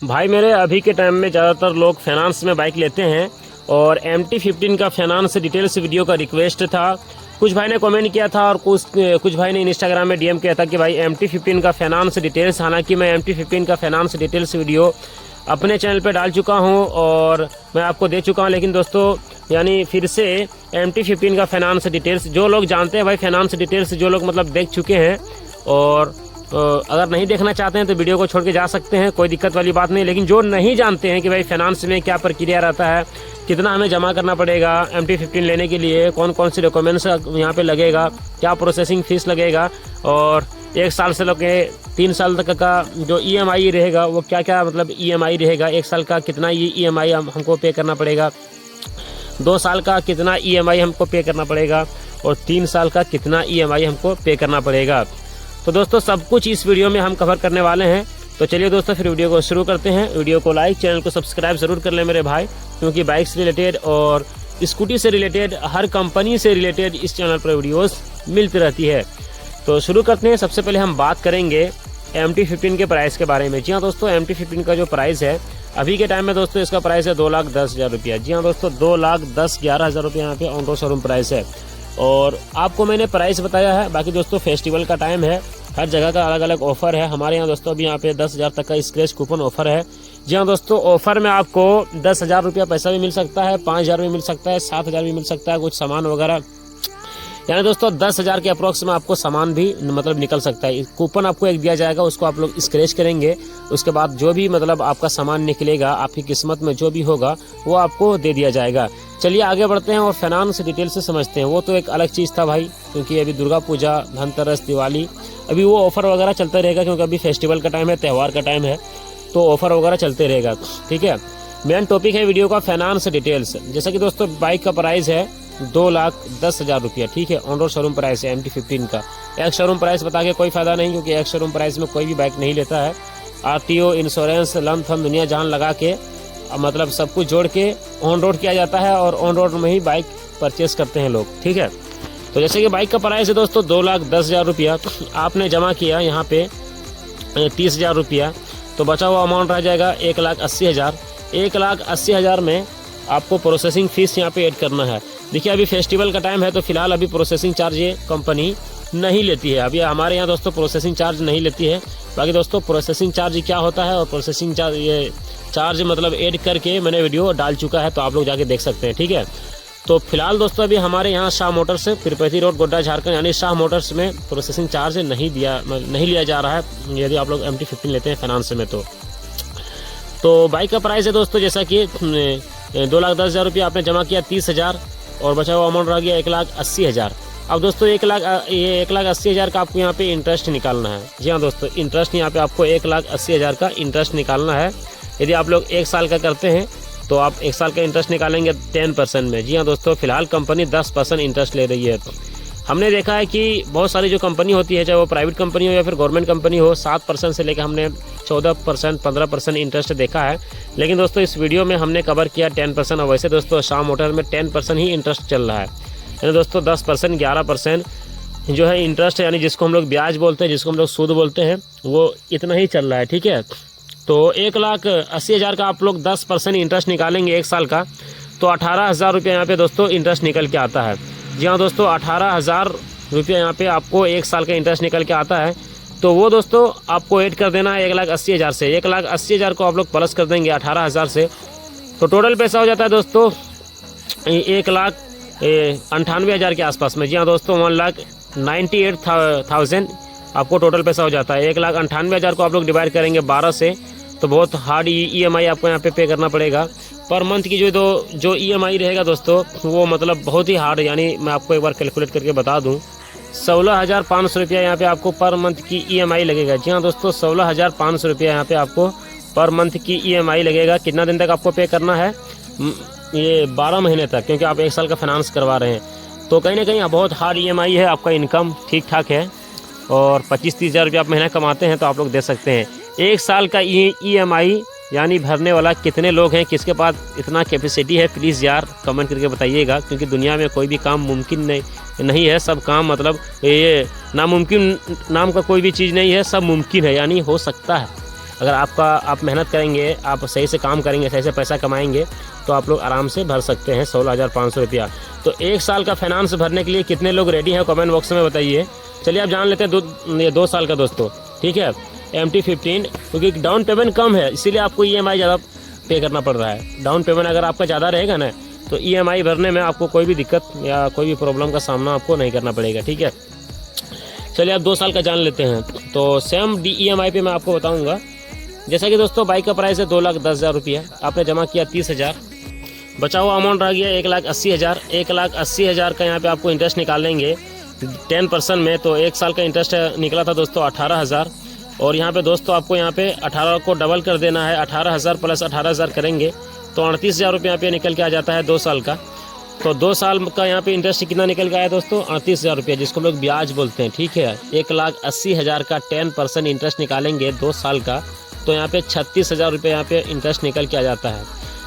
भाई मेरे अभी के टाइम में ज़्यादातर लोग फाइनेंस में बाइक लेते हैं और MT-15 का फाइनेंस डिटेल्स वीडियो का रिक्वेस्ट था। कुछ भाई ने कमेंट किया था और कुछ भाई ने इंस्टाग्राम में DM किया था कि भाई MT-15 का फाइनेंस डिटेल्स। हालांकि मैं MT-15 का फाइनेंस डिटेल्स वीडियो अपने चैनल पे डाल चुका हूं और मैं आपको दे चुका हूं, लेकिन दोस्तों यानी फिर से MT-15 का फाइनेंस डिटेल्स जो लोग जानते हैं भाई, फाइनेंस डिटेल्स जो लोग मतलब देख चुके हैं और अगर नहीं देखना चाहते हैं तो वीडियो को छोड़ के जा सकते हैं, कोई दिक्कत वाली बात नहीं। लेकिन जो नहीं जानते हैं कि भाई फाइनेंस में क्या प्रक्रिया रहता है, कितना हमें जमा करना पड़ेगा MT-15 लेने के लिए, कौन कौन से डॉक्यूमेंट्स यहाँ पे लगेगा, क्या प्रोसेसिंग फीस लगेगा और 1 साल से लेके 3 साल तक का जो EMI रहेगा वो क्या क्या मतलब EMI रहेगा, 1 साल का कितना EMI हमको पे करना पड़ेगा, 2 साल का कितना EMI हमको पे करना पड़ेगा और 3 साल का कितना EMI हमको पे करना पड़ेगा। तो दोस्तों सब कुछ इस वीडियो में हम कवर करने वाले हैं। तो चलिए दोस्तों फिर वीडियो को शुरू करते हैं। वीडियो को लाइक, चैनल को सब्सक्राइब ज़रूर कर लें मेरे भाई, क्योंकि बाइक से रिलेटेड और स्कूटी से रिलेटेड, हर कंपनी से रिलेटेड इस चैनल पर वीडियोस मिलती रहती है। तो शुरू करते हैं। सबसे पहले हम बात करेंगे MT-15 के प्राइस के बारे में। जी हाँ दोस्तों, MT-15 का जो प्राइस है अभी के टाइम में दोस्तों, इसका प्राइस है 2,10,000 रुपया। जी हाँ दोस्तों, 2,10,11,000 रुपया यहाँ पे ऑन रोड शोरूम प्राइस है। और आपको मैंने प्राइस बताया है। बाकी दोस्तों फेस्टिवल का टाइम है, हर जगह का अलग अलग ऑफर है। हमारे यहाँ दोस्तों अभी यहाँ पे 10,000 तक का स्क्रैच कूपन ऑफर है। जी हाँ दोस्तों, ऑफर में आपको 10,000 रुपया पैसा भी मिल सकता है, 5,000 भी मिल सकता है, 7,000 भी मिल सकता है, कुछ सामान वगैरह, यानी दोस्तों 10,000 के अप्रोक्स में आपको सामान भी मतलब निकल सकता है। कूपन आपको एक दिया जाएगा, उसको आप लोग स्क्रैच करेंगे, उसके बाद जो भी मतलब आपका सामान निकलेगा, आपकी किस्मत में जो भी होगा वो आपको दे दिया जाएगा। चलिए आगे बढ़ते हैं और फाइनेंस डिटेल से समझते हैं। वो तो एक अलग चीज़ था भाई, क्योंकि अभी दुर्गा पूजा, धनतेरस, दिवाली, अभी वो ऑफर वगैरह चलता रहेगा, क्योंकि अभी फेस्टिवल का टाइम है, त्यौहार का टाइम है, तो ऑफर वगैरह चलते रहेगा। ठीक है, मेन टॉपिक है वीडियो का फाइनेंस डिटेल्स। जैसा कि दोस्तों बाइक का प्राइस है 2,10,000 रुपया। ठीक है, ऑन रोड शोरूम प्राइस है MT-15 का। एक शोरूम प्राइस बता के कोई फायदा नहीं, क्योंकि एक शोरूम प्राइस में कोई भी बाइक नहीं लेता है। RTO, इंश्योरेंस, लन थन दुनिया जान लगा के मतलब सब कुछ जोड़ के ऑन रोड किया जाता है और ऑन रोड में ही बाइक परचेस करते हैं लोग। ठीक है, तो जैसे कि बाइक का प्राइस है दोस्तों 2,10,000 रुपया। आपने जमा किया यहाँ पे 30,000 रुपया, तो बचा हुआ अमाउंट रह जाएगा 1,80,000। 1,80,000 में आपको प्रोसेसिंग फीस यहाँ पे ऐड करना है। देखिए अभी फेस्टिवल का टाइम है, तो फिलहाल अभी प्रोसेसिंग चार्ज ये कंपनी नहीं लेती है। अभी हमारे यहाँ दोस्तों प्रोसेसिंग चार्ज नहीं लेती है। बाकी दोस्तों प्रोसेसिंग चार्ज क्या होता है और प्रोसेसिंग चार्ज ये चार्ज मतलब ऐड करके मैंने वीडियो डाल चुका है, तो आप लोग जाके देख सकते हैं। ठीक है, तो फिलहाल दोस्तों अभी हमारे यहाँ शाह मोटर्स, तिरुपति रोड, गोड्डा, झारखंड, यानी शाह मोटर्स में प्रोसेसिंग चार्ज नहीं लिया जा रहा है यदि आप लोग MT-15 लेते हैं फाइनेंस में। तो बाइक का प्राइस है दोस्तों जैसा कि 2,10,000 रुपया आपने जमा किया, 30,000 और बचा हुआ अमाउंट रह गया 1,80,000। अब दोस्तों 1,80,000 का आपको यहाँ पे इंटरेस्ट निकालना है। जी हाँ दोस्तों, इंटरेस्ट यहाँ पे आपको 1,80,000 का इंटरेस्ट निकालना है। यदि आप लोग 1 साल का करते हैं तो आप 1 साल का इंटरेस्ट निकालेंगे 10% में। जी हाँ दोस्तों, फिलहाल कंपनी 10% इंटरेस्ट ले रही है। हमने देखा है कि बहुत सारी जो कंपनी होती है, चाहे वो प्राइवेट कंपनी हो या फिर गवर्नमेंट कंपनी हो, 7% से लेकर हमने 14%, 15% इंटरेस्ट देखा है। लेकिन दोस्तों इस वीडियो में हमने कवर किया 10%। और वैसे दोस्तों शाह मोटर में 10% ही इंटरेस्ट चल रहा है, यानी दोस्तों 10%, 11% जो है इंटरेस्ट, यानी जिसको हम लोग ब्याज बोलते हैं, जिसको हम लोग सूद बोलते हैं, वो इतना ही चल रहा है। ठीक है, तो 1,80,000 का आप लोग 10% इंटरेस्ट निकालेंगे 1 साल का, तो 18,000 रुपये यहाँ पे दोस्तों इंटरेस्ट निकल के आता है। जी हाँ दोस्तों, 18,000 रुपये यहाँ पे आपको 1 साल का इंटरेस्ट निकल के आता है। तो वो दोस्तों आपको ऐड कर देना है 1,80,000 से। 1,80,000 को आप लोग प्लस कर देंगे 18,000 से, तो टोटल पैसा हो जाता है दोस्तों 1,98,000 के आसपास में। जी हाँ दोस्तों, 1,98,000 आपको टोटल पैसा हो जाता है। 1,98,000 को आप लोग डिवाइड करेंगे 12 से, तो बहुत हार्ड EMI आपको यहाँ पे करना पड़ेगा। पर मंथ की जो EMI रहेगा दोस्तों, वो मतलब बहुत ही हार्ड, यानी मैं आपको एक बार कैलकुलेट करके बता दूँ, 16,500 रुपया यहाँ पे आपको पर मंथ की EMI लगेगा। जी हाँ दोस्तों, 16,500 रुपया यहाँ पे आपको पर मंथ की EMI लगेगा। कितना दिन तक आपको पे करना है? ये 12 महीने तक, क्योंकि आप 1 साल का फाइनेंस करवा रहे हैं। तो कहीं ना कहीं बहुत हार्ड EMI है। आपका इनकम ठीक ठाक है और 25-30 हज़ार रुपया आप महीना कमाते हैं, तो आप लोग दे सकते हैं। 1 साल का EMI यानी भरने वाला कितने लोग हैं, किसके पास इतना कैपेसिटी है, प्लीज़ यार कमेंट करके बताइएगा। क्योंकि दुनिया में कोई भी काम मुमकिन नहीं है, सब काम मतलब ये नामुमकिन नाम का कोई भी चीज़ नहीं है, सब मुमकिन है, यानी हो सकता है। अगर आप मेहनत करेंगे, आप सही से काम करेंगे, सही से पैसा कमाएंगे तो आप लोग आराम से भर सकते हैं 16,500 रुपया। तो 1 साल का फाइनेंस भरने के लिए कितने लोग रेडी हैं कमेंट बॉक्स में बताइए। चलिए आप जान लेते हैं ये 2 साल का दोस्तों, ठीक है। MT-15 क्योंकि डाउन पेमेंट कम है इसीलिए आपको EMI ज़्यादा पे करना पड़ रहा है। डाउन पेमेंट अगर आपका ज़्यादा रहेगा ना तो EMI भरने में आपको कोई भी दिक्कत या कोई भी प्रॉब्लम का सामना आपको नहीं करना पड़ेगा, ठीक है। चलिए आप 2 साल का जान लेते हैं। तो सेम EMI पे मैं आपको बताऊंगा। जैसा कि दोस्तों बाइक का प्राइस है 2,10,000 रुपया, आपने जमा किया 30,000, बचा हुआ अमाउंट रह गया 1,80,000। 1,80,000 का यहाँ पे आपको इंटरेस्ट निकालेंगे 10% में, तो 1 साल का इंटरेस्ट निकला था दोस्तों 18,000। और यहाँ पे दोस्तों आपको यहाँ पे 18 को डबल कर देना है, 18,000 प्लस 18,000 करेंगे तो 38,000 रुपये यहाँ पे निकल के आ जाता है 2 साल का। तो 2 साल का यहाँ पे इंटरेस्ट कितना निकल के आया दोस्तों 38,000 रुपये, जिसको लोग ब्याज बोलते हैं, ठीक है। 1,80,000 का 10% इंटरेस्ट निकालेंगे 2 साल का तो यहाँ पे 36,000 रुपये यहाँ पे इंटरेस्ट निकल के आ जाता है।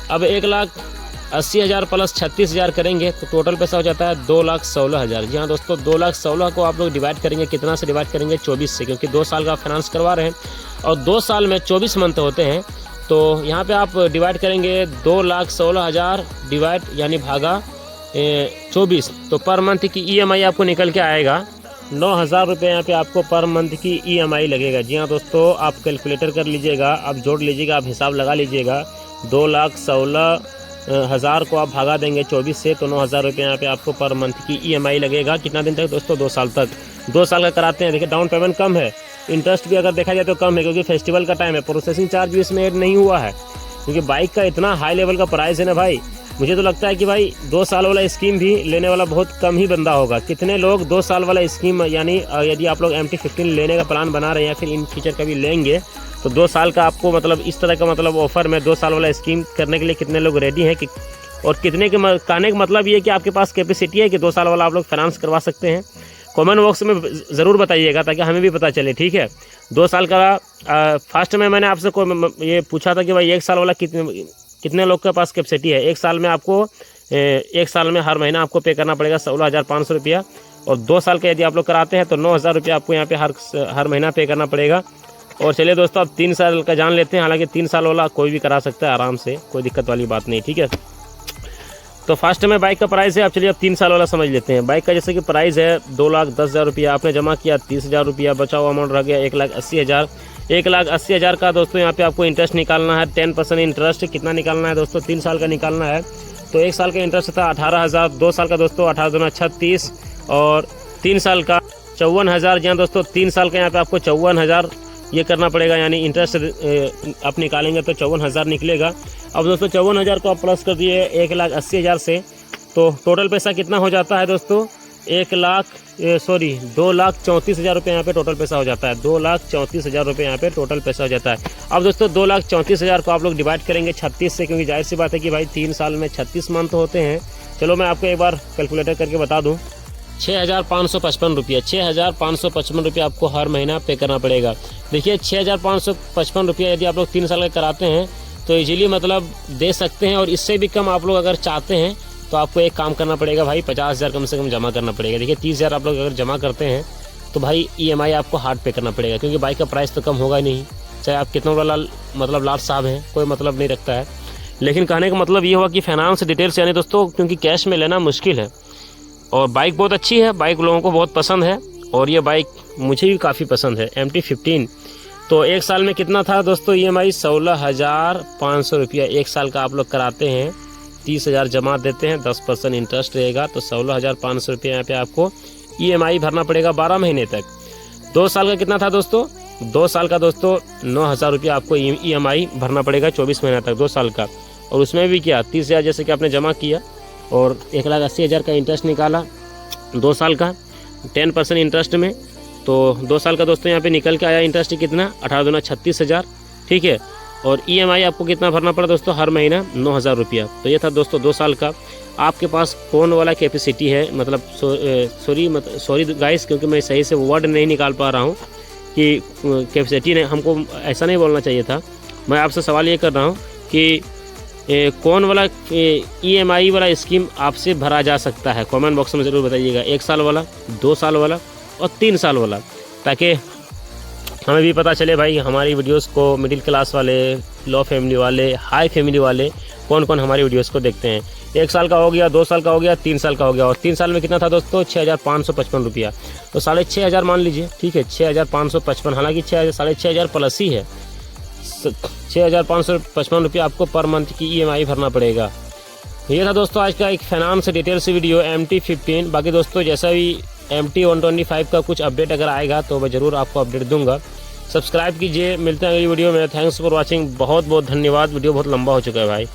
अब 1,80,000 प्लस 36,000 करेंगे तो टोटल पैसा हो जाता है 2,16,000। जी हाँ दोस्तों 2,16,000 को आप लोग डिवाइड करेंगे, कितना से डिवाइड करेंगे 24 से, क्योंकि 2 साल का फाइनेंस करवा रहे हैं और 2 साल में 24 मंथ होते हैं। तो यहाँ पे आप डिवाइड करेंगे 2,16,000 डिवाइड यानी भागा 24, तो पर मंथ की EMI आपको निकल के आएगा 9,000 रुपये। यहाँ पे आपको पर मंथ की EMI लगेगा। जी हाँ दोस्तों आप कैलकुलेटर कर लीजिएगा, आप जोड़ लीजिएगा, आप हिसाब लगा लीजिएगा। 2,16,000 को आप भागा देंगे 24 से तो 9,000 रुपये यहाँ पे आपको पर मंथ की EMI लगेगा। कितना दिन तक दोस्तों 2 साल तक। 2 साल का कराते हैं। देखिए डाउन पेमेंट कम है, इंटरेस्ट भी अगर देखा जाए तो कम है क्योंकि फेस्टिवल का टाइम है। प्रोसेसिंग चार्ज भी इसमें ऐड नहीं हुआ है क्योंकि बाइक का इतना हाई लेवल का प्राइस है ना भाई। मुझे तो लगता है कि भाई 2 साल वाला स्कीम भी लेने वाला बहुत कम ही बंदा होगा। कितने लोग 2 साल वाला स्कीम यानी यदि आप लोग MT-15 लेने का प्लान बना रहे हैं या फिर इन फ्यूचर कभी लेंगे तो 2 साल का आपको मतलब इस तरह का मतलब ऑफर में 2 साल वाला स्कीम करने के लिए कितने लोग रेडी हैं कि और कितने के कहने का मतलब ये है कि आपके पास कैपेसिटी है कि 2 साल वाला आप लोग फाइनेंस करवा सकते हैं। कमेंट बॉक्स में ज़रूर बताइएगा ताकि हमें भी पता चले, ठीक है। 2 साल का फर्स्ट में मैंने आपसे ये पूछा था कि भाई 1 साल वाला कितने लोग के पास कैपेसिटी है। 1 साल में आपको 1 साल में हर महीना आपको पे करना पड़ेगा 16,500 रुपया और 2 साल का यदि आप लोग कराते हैं तो 9,000 रुपया आपको यहाँ पे हर महीना पे करना पड़ेगा। और चलिए दोस्तों अब 3 साल का जान लेते हैं। हालांकि 3 साल वाला कोई भी करा सकता है आराम से, कोई दिक्कत वाली बात नहीं, ठीक है। तो फर्स्ट में बाइक का प्राइस है, अब चलिए अब 3 साल वाला समझ लेते हैं। बाइक का जैसे कि प्राइस है 2,10,000 रुपया, आपने जमा किया 30,000 रुपया, बचा हुआ अमाउंट रह गया 1,80,000। 1,80,000 का दोस्तों यहाँ पे आपको इंटरेस्ट निकालना है 10% इंटरेस्ट। कितना निकालना है दोस्तों 3 साल का निकालना है। तो 1 साल का इंटरेस्ट था 18,000, 2 साल का दोस्तों 18 36 और 3 साल का 54,000। जहाँ दोस्तों 3 साल का यहाँ पे आपको 54,000 ये करना पड़ेगा, यानी इंटरेस्ट आप निकालेंगे तो 54,000 निकलेगा। अब दोस्तों 54,000 को आप प्लस कर दिए 1,80,000 से तो टोटल पैसा कितना हो जाता है दोस्तों 2,34,000 रुपये यहाँ पे टोटल पैसा हो जाता है। 2,34,000 रुपये यहाँ पे टोटल पैसा हो जाता है। अब दोस्तों 2,34,000 को आप लोग डिवाइड करेंगे 36 से, क्योंकि जाहिर सी बात है कि भाई 3 साल में 36 मंथ होते हैं। चलो मैं आपको एक बार कैलकुलेटर करके बता दूँ। 6,555 रुपये, 6,555 रुपये आपको हर महीना पे करना पड़ेगा। देखिए 6,555 रुपये यदि आप लोग 3 साल का कराते हैं तो इजीली मतलब दे सकते हैं। और इससे भी कम आप लोग अगर चाहते हैं तो आपको एक काम करना पड़ेगा भाई, 50,000 कम से कम जमा करना पड़ेगा। देखिए 30,000 आप लोग अगर जमा करते हैं तो भाई EMI आपको हार्ड पे करना पड़ेगा, क्योंकि बाइक का प्राइस तो कम होगा ही नहीं, चाहे आप कितना बड़ा मतलब लाट साहब हैं, कोई मतलब नहीं रखता है। लेकिन कहने का मतलब ये हुआ कि फाइनेंस डिटेल्स यानी दोस्तों क्योंकि कैश में लेना मुश्किल है और बाइक बहुत अच्छी है, बाइक लोगों को बहुत पसंद है और ये बाइक मुझे भी काफ़ी पसंद है MT-15। तो 1 साल में कितना था दोस्तों EMI 16,500 रुपया 1 साल का आप लोग कराते हैं। 30,000 जमा देते हैं, 10% इंटरेस्ट रहेगा तो 16,500 रुपये यहाँ पे आपको EMI भरना पड़ेगा 12 महीने तक। 2 साल का कितना था दोस्तों 2 साल का दोस्तों 9,000 रुपया आपको EMI भरना पड़ेगा 24 महीने तक 2 साल का। और उसमें भी क्या 30,000 जैसे कि आपने जमा किया और 1,80,000 का इंटरेस्ट निकाला 2 साल का 10% इंटरेस्ट में, तो 2 साल का दोस्तों यहाँ पे निकल के आया इंटरेस्ट कितना 18 36,000, ठीक है। और EMI आपको कितना भरना पड़ा दोस्तों हर महीना 9,000 रुपया। तो ये था दोस्तों 2 साल का। आपके पास कौन वाला कैपेसिटी है, मतलब सॉरी गाइस, क्योंकि मैं सही से वर्ड नहीं निकाल पा रहा हूँ कि कैपेसिटी ने हमको ऐसा नहीं बोलना चाहिए था। मैं आपसे सवाल ये कर रहा हूँ कि कौन वाला EMI वाला स्कीम आपसे भरा जा सकता है, कमेंट बॉक्स में ज़रूर बताइएगा। 1 साल वाला, 2 साल वाला और 3 साल वाला, ताकि हमें भी पता चले भाई हमारी वीडियोस को मिडिल क्लास वाले, लो फैमिली वाले, हाई फैमिली वाले कौन कौन हमारी वीडियोस को देखते हैं। 1 साल का हो गया, 2 साल का हो गया, 3 साल का हो गया। और 3 साल में कितना था दोस्तों, 6555 रुपया। तो 6500 मान लीजिए, ठीक है, 6555। हालांकि 6500 प्लस ही है। 6555 रुपया आपको पर मंथ की EMI भरना पड़ेगा। ये था दोस्तों आज का एक फाइनेंस डिटेल्स वीडियो MT-15। बाकी दोस्तों जैसा भी MT-125 का कुछ अपडेट अगर आएगा तो मैं ज़रूर आपको अपडेट दूंगा। सब्सक्राइब कीजिए, मिलते हैं अगली वीडियो में। थैंक्स फॉर वॉचिंग, बहुत बहुत धन्यवाद। वीडियो बहुत लंबा हो चुका है भाई।